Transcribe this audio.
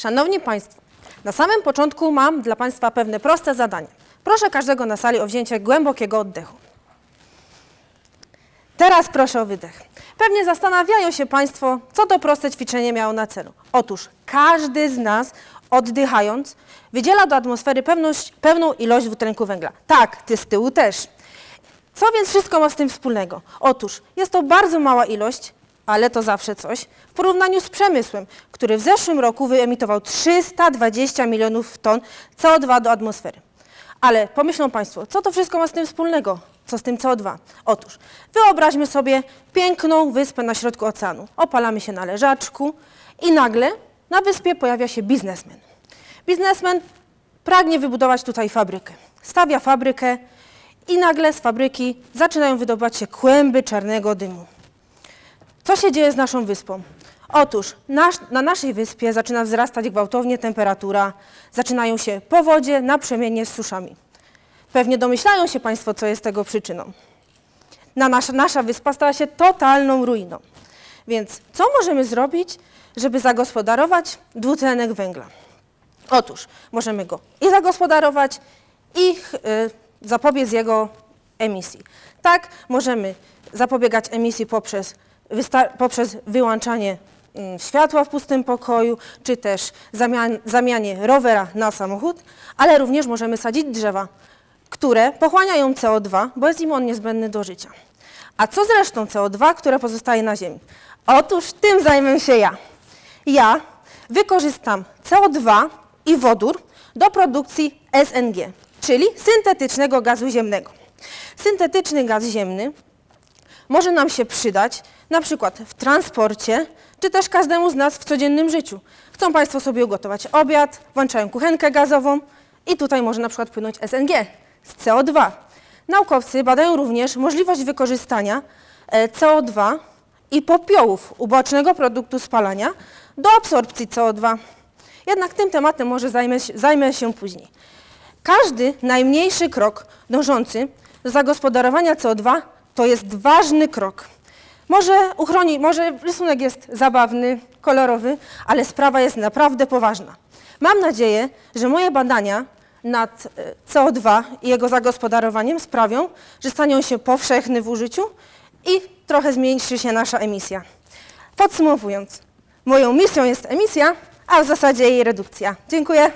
Szanowni Państwo, na samym początku mam dla Państwa pewne proste zadanie. Proszę każdego na sali o wzięcie głębokiego oddechu. Teraz proszę o wydech. Pewnie zastanawiają się Państwo, co to proste ćwiczenie miało na celu. Otóż każdy z nas, oddychając, wydziela do atmosfery pewną ilość dwutlenku węgla. Tak, Ty z tyłu też. Co więc wszystko ma z tym wspólnego? Otóż jest to bardzo mała ilość, ale to zawsze coś, w porównaniu z przemysłem, który w zeszłym roku wyemitował 320 milionów ton CO2 do atmosfery. Ale pomyślą Państwo, co to wszystko ma z tym wspólnego? Co z tym CO2? Otóż wyobraźmy sobie piękną wyspę na środku oceanu. Opalamy się na leżaczku i nagle na wyspie pojawia się biznesmen. Biznesmen pragnie wybudować tutaj fabrykę. Stawia fabrykę i nagle z fabryki zaczynają wydobywać się kłęby czarnego dymu. Co się dzieje z naszą wyspą? Otóż na naszej wyspie zaczyna wzrastać gwałtownie temperatura, zaczynają się powodzie, naprzemiennie z suszami. Pewnie domyślają się Państwo, co jest tego przyczyną. Nasza wyspa stała się totalną ruiną. Więc co możemy zrobić, żeby zagospodarować dwutlenek węgla? Otóż możemy go i zagospodarować, i zapobiec jego emisji. Tak, możemy zapobiegać emisji poprzez wyłączanie światła w pustym pokoju, czy też zamianie rowera na samochód, ale również możemy sadzić drzewa, które pochłaniają CO2, bo jest im on niezbędny do życia. A co z resztą CO2, które pozostaje na ziemi? Otóż tym zajmę się ja. Ja wykorzystam CO2 i wodór do produkcji SNG, czyli syntetycznego gazu ziemnego. Syntetyczny gaz ziemny może nam się przydać na przykład w transporcie, czy też każdemu z nas w codziennym życiu. Chcą Państwo sobie ugotować obiad, włączają kuchenkę gazową i tutaj może na przykład płynąć SNG z CO2. Naukowcy badają również możliwość wykorzystania CO2 i popiołów ubocznego produktu spalania do absorpcji CO2. Jednak tym tematem może zajmę się później. Każdy najmniejszy krok dążący do zagospodarowania CO2 to jest ważny krok. Może rysunek jest zabawny, kolorowy, ale sprawa jest naprawdę poważna. Mam nadzieję, że moje badania nad CO2 i jego zagospodarowaniem sprawią, że staną się powszechne w użyciu i trochę zmniejszy się nasza emisja. Podsumowując, moją misją jest emisja, a w zasadzie jej redukcja. Dziękuję.